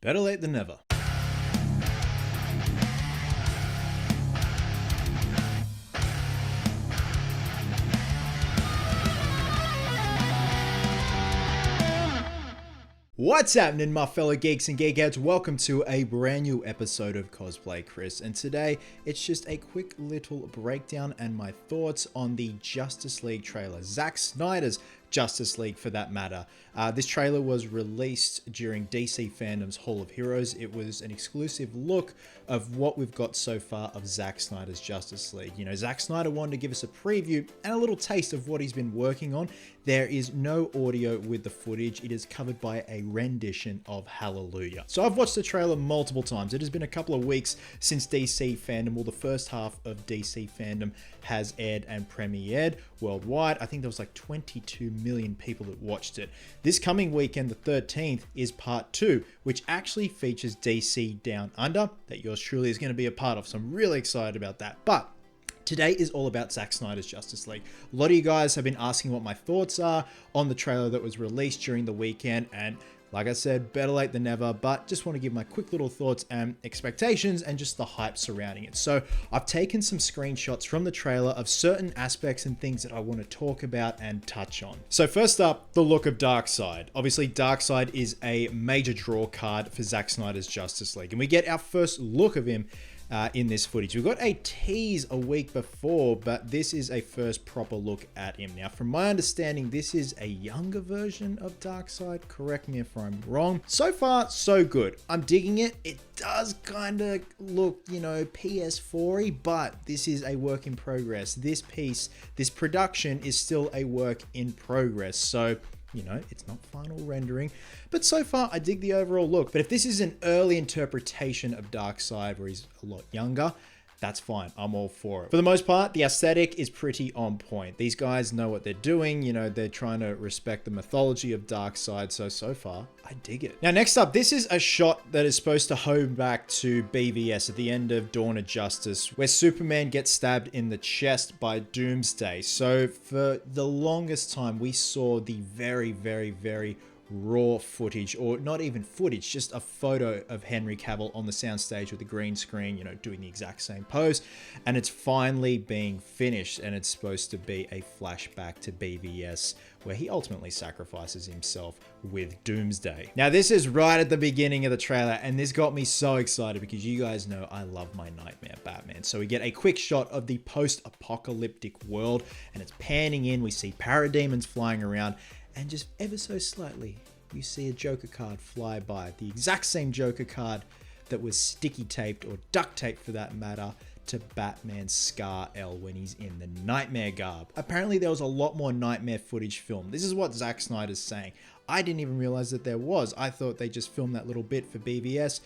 Better late than never. What's happening, my fellow geeks and geekettes? Welcome to a brand new episode of Cosplay Chris, and today it's just a quick little breakdown and my thoughts on the Justice League trailer. Zack Snyder's Justice League, for that matter. This trailer was released during DCFanDome's Hall of Heroes. It was an exclusive look of what we've got so far of Zack Snyder's Justice League. You know, Zack Snyder wanted to give us a preview and a little taste of what he's been working on. There is no audio with the footage. It is covered by a rendition of Hallelujah. So I've watched the trailer multiple times. It has been a couple of weeks since DCFanDome, well, the first half of DCFanDome has aired and premiered worldwide. I think there was like 22 million people that watched it. This coming weekend, the 13th, is part 2, which actually features DC Down Under, that yours truly is going to be a part of. So I'm really excited about that. But today is all about Zack Snyder's Justice League. A lot of you guys have been asking what my thoughts are on the trailer that was released during the weekend, and like I said, better late than never, but just want to give my quick little thoughts and expectations and just the hype surrounding it. So I've taken some screenshots from the trailer of certain aspects and things that I want to talk about and touch on. So first up, the look of Darkseid. Obviously, Darkseid is a major draw card for Zack Snyder's Justice League, and we get our first look of him in this footage. We got a tease a week before, but this is a first proper look at him. Now, from my understanding, this is a younger version of Darkseid. Correct me if I'm wrong. So far, so good. I'm digging it. It does kind of look, you know, PS4-y, but this is a work in progress. This production is still a work in progress. So, you know, it's not final rendering, but so far I dig the overall look. But if this is an early interpretation of Darkseid where he's a lot younger, that's fine. I'm all for it. For the most part, the aesthetic is pretty on point. These guys know what they're doing. You know, they're trying to respect the mythology of Darkseid. So far, I dig it. Now, next up, this is a shot that is supposed to home back to BVS at the end of Dawn of Justice, where Superman gets stabbed in the chest by Doomsday. So for the longest time, we saw the very raw footage, or not even footage, just a photo of Henry Cavill on the soundstage with the green screen, you know, doing the exact same pose, and it's finally being finished, and it's supposed to be a flashback to BVS where he ultimately sacrifices himself with Doomsday. Now, this is right at the beginning of the trailer, and this got me so excited because you guys know I love my Nightmare Batman. So we get a quick shot of the post-apocalyptic world, and it's panning in. We see parademons flying around, and just ever so slightly, you see a Joker card fly by. The exact same Joker card that was sticky taped, or duct taped for that matter, to Batman's Scar-L when he's in the Nightmare garb. Apparently there was a lot more Nightmare footage filmed. This is what Zack Snyder's saying. I didn't even realize that there was. I thought they just filmed that little bit for BVS.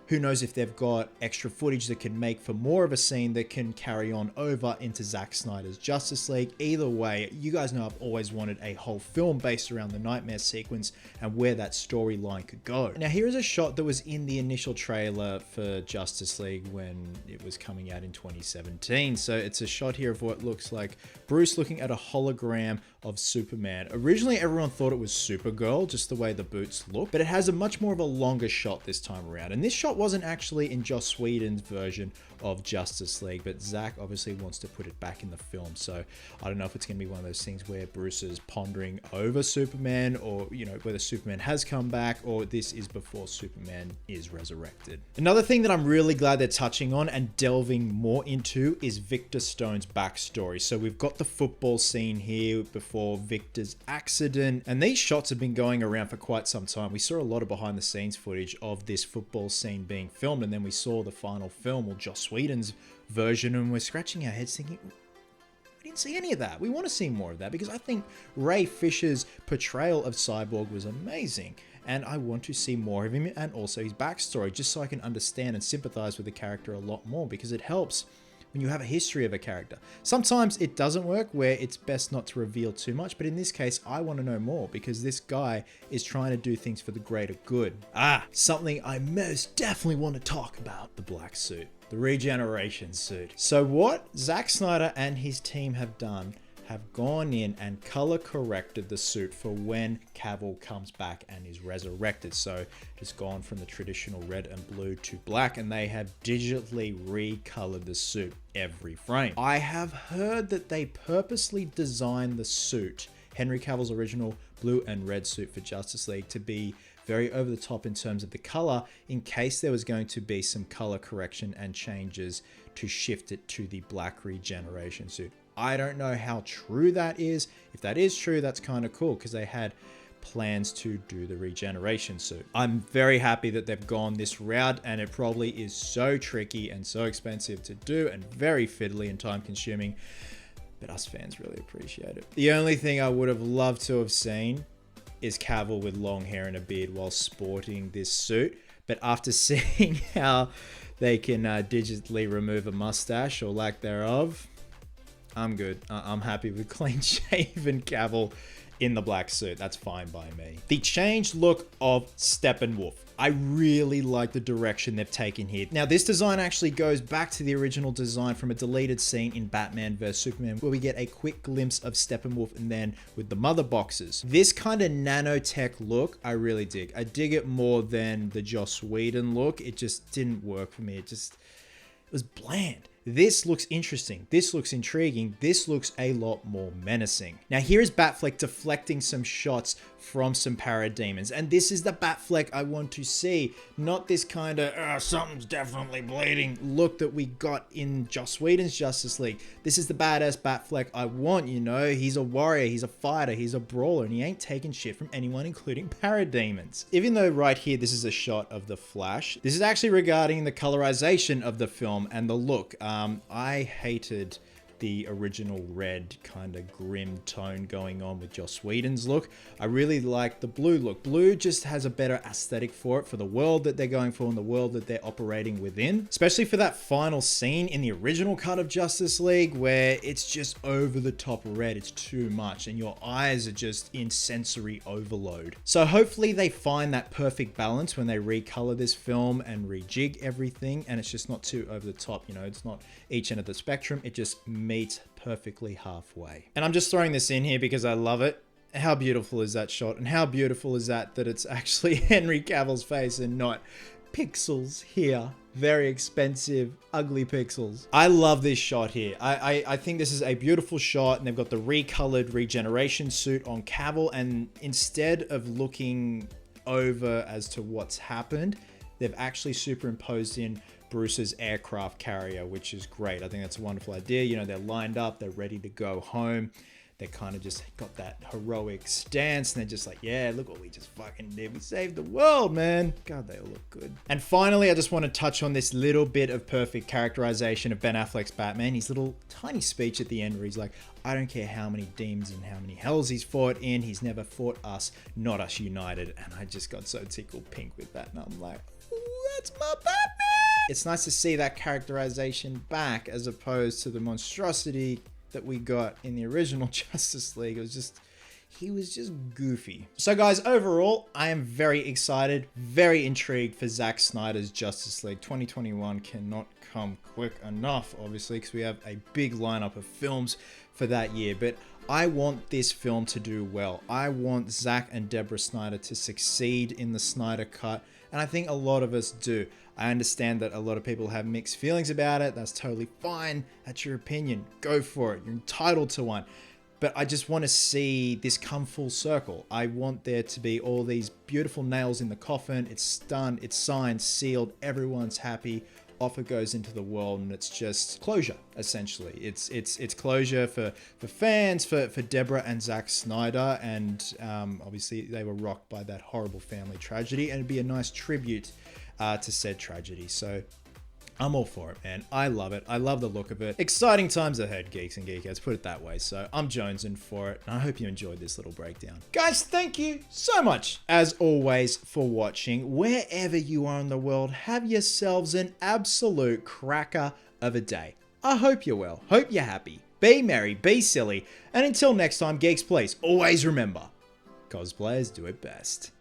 Who knows if they've got extra footage that can make for more of a scene that can carry on over into Zack Snyder's Justice League. Either way, you guys know I've always wanted a whole film based around the Nightmare sequence and where that storyline could go. Now, here is a shot that was in the initial trailer for Justice League when it was coming out in 2017. So it's a shot here of what looks like Bruce looking at a hologram of Superman. Originally, everyone thought it was Supergirl, just the way the boots look, but it has a much more of a longer shot this time around. And this shot wasn't actually in Joss Whedon's version of Justice League, but Zack obviously wants to put it back in the film. So I don't know if it's going to be one of those things where Bruce is pondering over Superman, or, you know, whether Superman has come back, or this is before Superman is resurrected. Another thing that I'm really glad they're touching on and delving more into is Victor Stone's backstory. So we've got the football scene here before Victor's accident, and these shots have been going around for quite some time. We saw a lot of behind the scenes footage of this football scene being filmed, and then we saw the final film, or Joss Whedon's version, and we're scratching our heads thinking, we didn't see any of that. We want to see more of that, because I think Ray Fisher's portrayal of Cyborg was amazing, and I want to see more of him and also his backstory, just so I can understand and sympathize with the character a lot more, because it helps when you have a history of a character. Sometimes it doesn't work, where it's best not to reveal too much, but in this case, I want to know more, because this guy is trying to do things for the greater good. Something I most definitely want to talk about: the black suit, the regeneration suit. So what Zack Snyder and his team have done have gone in and color corrected the suit for when Cavill comes back and is resurrected. So it's gone from the traditional red and blue to black, and they have digitally recolored the suit every frame. I have heard that they purposely designed the suit, Henry Cavill's original blue and red suit for Justice League, to be very over the top in terms of the color, in case there was going to be some color correction and changes to shift it to the black regeneration suit. I don't know how true that is. If that is true, that's kind of cool, because they had plans to do the regeneration suit. I'm very happy that they've gone this route, and it probably is so tricky and so expensive to do and very fiddly and time consuming, but us fans really appreciate it. The only thing I would have loved to have seen is Cavill with long hair and a beard while sporting this suit, but after seeing how they can digitally remove a mustache or lack thereof, I'm good. I'm happy with clean shaven Cavill in the black suit. That's fine by me. The changed look of Steppenwolf. I really like the direction they've taken here. Now, this design actually goes back to the original design from a deleted scene in Batman vs Superman, where we get a quick glimpse of Steppenwolf and then with the mother boxes. This kind of nanotech look, I really dig. I dig it more than the Joss Whedon look. It just didn't work for me. It was bland. This looks interesting. This looks intriguing. This looks a lot more menacing. Now, here is Batfleck deflecting some shots from some parademons, and this is the Batfleck I want to see, not this kind of something's definitely bleeding look that we got in Joss Whedon's Justice League. This is the badass Batfleck I want, you know. He's a warrior, he's a fighter, he's a brawler, and he ain't taking shit from anyone, including parademons. Even though right here this is a shot of the Flash, this is actually regarding the colorization of the film and the look. I hated the original red kind of grim tone going on with Joss Whedon's look. I really like the blue look. Blue just has a better aesthetic for it, for the world that they're going for and the world that they're operating within. Especially for that final scene in the original cut of Justice League, where it's just over the top red. It's too much and your eyes are just in sensory overload. So hopefully they find that perfect balance when they recolor this film and rejig everything, and it's just not too over the top. You know, it's not each end of the spectrum. It just meet perfectly halfway. And I'm just throwing this in here because I love it. How beautiful is that shot? And how beautiful is that it's actually Henry Cavill's face and not pixels here. Very expensive, ugly pixels. I love this shot here. I think this is a beautiful shot, and they've got the recolored regeneration suit on Cavill, and instead of looking over as to what's happened, they've actually superimposed in Bruce's aircraft carrier, which is great. I think that's a wonderful idea. You know, they're lined up, they're ready to go home. They kind of just got that heroic stance, and they're just like, yeah, look what we just fucking did. We saved the world, man. God, they all look good. And finally, I just want to touch on this little bit of perfect characterization of Ben Affleck's Batman. His little tiny speech at the end where he's like, I don't care how many demons and how many hells he's fought in. He's never fought us, not us united. And I just got so tickled pink with that. And I'm like, ooh, that's my Batman. It's nice to see that characterization back as opposed to the monstrosity that we got in the original Justice League. He was just goofy. So guys, overall, I am very excited, very intrigued for Zack Snyder's Justice League. 2021 cannot come quick enough, obviously, because we have a big lineup of films for that year. But I want this film to do well. I want Zack and Deborah Snyder to succeed in the Snyder Cut, and I think a lot of us do. I understand that a lot of people have mixed feelings about it. That's totally fine. That's your opinion. Go for it. You're entitled to one. But I just want to see this come full circle. I want there to be all these beautiful nails in the coffin. It's done. It's signed, sealed. Everyone's happy. Off it goes into the world, and it's just closure, essentially. It's closure for fans, for Deborah and Zack Snyder, and obviously they were rocked by that horrible family tragedy, and it'd be a nice tribute to said tragedy. So I'm all for it, man. I love it. I love the look of it. Exciting times ahead, Geeks and Geekettes, put it that way. So I'm jonesing for it, and I hope you enjoyed this little breakdown. Guys, thank you so much, as always, for watching. Wherever you are in the world, have yourselves an absolute cracker of a day. I hope you're well. Hope you're happy. Be merry, be silly, and until next time, Geeks, please always remember, cosplayers do it best.